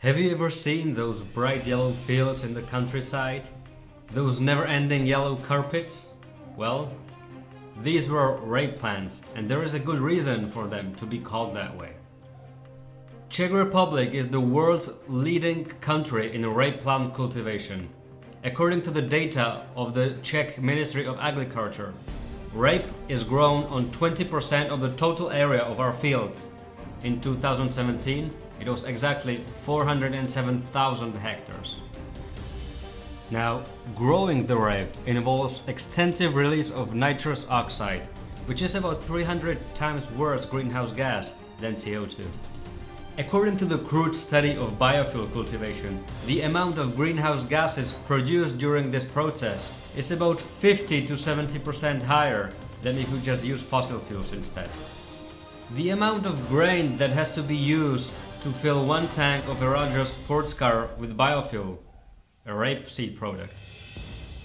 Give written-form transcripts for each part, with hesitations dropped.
Have you ever seen those bright yellow fields in the countryside? Those never-ending yellow carpets? Well, these were rape plants, and there is a good reason for them to be called that way. Czech Republic is the world's leading country in rape plant cultivation. According to the data of the Czech Ministry of Agriculture, rape is grown on 20% of the total area of our fields. In 2017, it was exactly 407,000 hectares. Now, growing the rape involves extensive release of nitrous oxide, which is about 300 times worse greenhouse gas than CO2. According to the crude study of biofuel cultivation, the amount of greenhouse gases produced during this process is about 50 to 70% higher than if you just use fossil fuels instead. The amount of grain that has to be used to fill one tank of a Roger sports car with biofuel, a rapeseed product,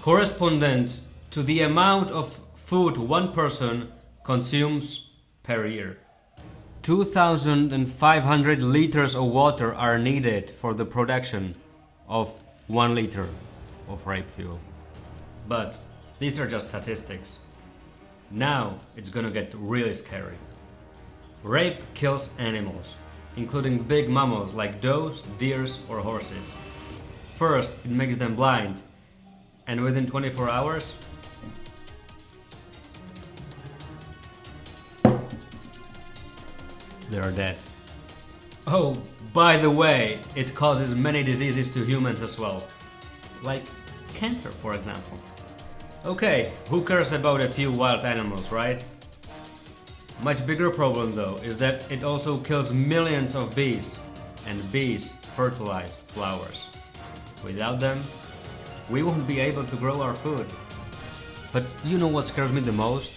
corresponds to the amount of food one person consumes per year. 2,500 liters of water are needed for the production of 1 liter of rape fuel. But these are just statistics. Now it's gonna get really scary. Rape kills animals, including big mammals like does, deers, or horses. First, it makes them blind, and within 24 hours, they are dead. Oh, by the way, it causes many diseases to humans as well, like cancer, for example. Okay, who cares about a few wild animals, right? Much bigger problem though is that it also kills millions of bees, and bees fertilize flowers. Without them, we won't be able to grow our food. But you know what scares me the most?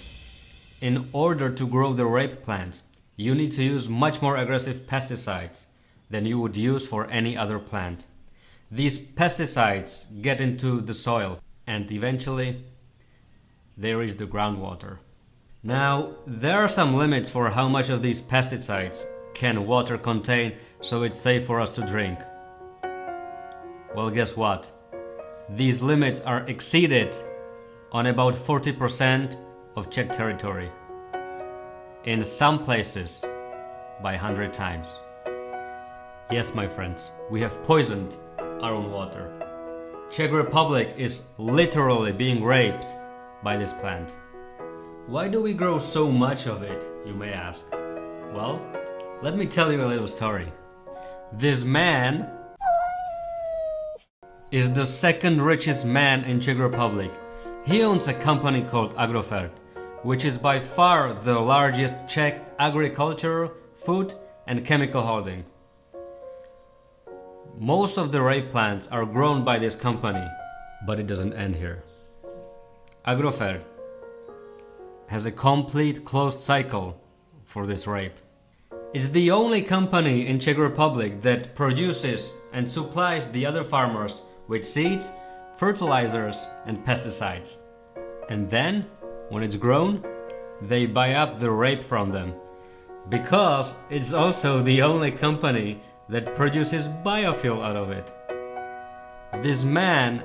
In order to grow the rape plants, you need to use much more aggressive pesticides than you would use for any other plant. These pesticides get into the soil and eventually they reach the groundwater. Now, there are some limits for how much of these pesticides can water contain so it's safe for us to drink. Well, guess what? These limits are exceeded on about 40% of Czech territory. In some places, by 100 times. Yes, my friends, we have poisoned our own water. Czech Republic is literally being raped by this plant. Why do we grow so much of it, you may ask? Well, let me tell you a little story. This man is the second richest man in Czech Republic. He owns a company called Agrofert, which is by far the largest Czech agricultural, food and chemical holding. Most of the rape plants are grown by this company, but it doesn't end here. Agrofert has a complete closed cycle for this rape. It's the only company in Czech Republic that produces and supplies the other farmers with seeds, fertilizers and pesticides. And then, when it's grown, they buy up the rape from them. Because it's also the only company that produces biofuel out of it. This man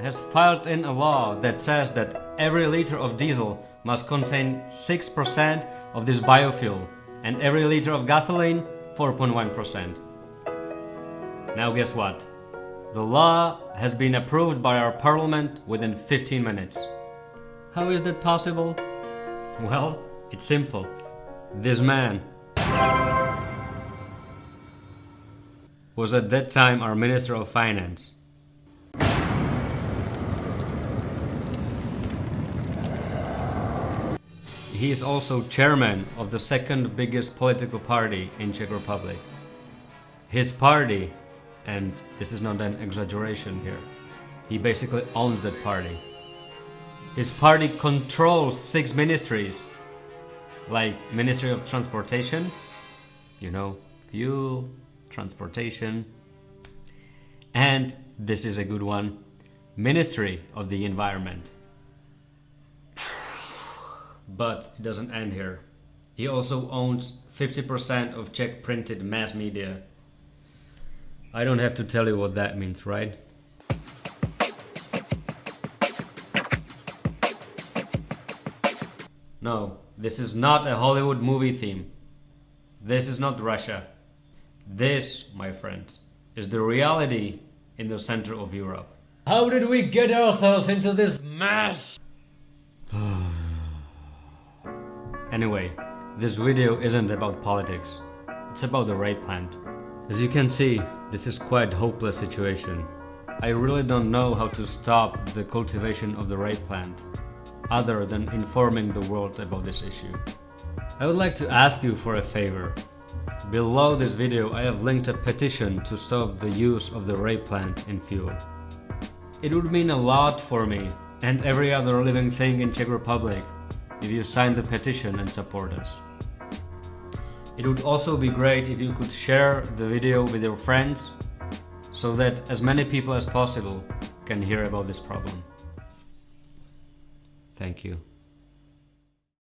has filed in a law that says that every liter of diesel must contain 6% of this biofuel and every liter of gasoline 4.1%. Now guess what? The law has been approved by our parliament within 15 minutes. How is that possible? Well, it's simple. This man was at that time our Minister of Finance. He is also chairman of the second biggest political party in Czech Republic. His party, and this is not an exaggeration here, he basically owns that party. His party controls 6 ministries, like Ministry of Transportation, you know, fuel, transportation, and this is a good one, Ministry of the Environment. But it doesn't end here. He also owns 50% of Czech printed mass media. I don't have to tell you what that means, right? No, this is not a Hollywood movie theme. This is not Russia. This, my friends, is the reality in the center of Europe. How did we get ourselves into this mess? Anyway, this video isn't about politics. It's about the rape plant. As you can see, this is quite a hopeless situation. I really don't know how to stop the cultivation of the rape plant, other than informing the world about this issue. I would like to ask you for a favor. Below this video I have linked a petition to stop the use of the rape plant in fuel. It would mean a lot for me and every other living thing in Czech Republic if you sign the petition and support us. It would also be great if you could share the video with your friends so that as many people as possible can hear about this problem. Thank you.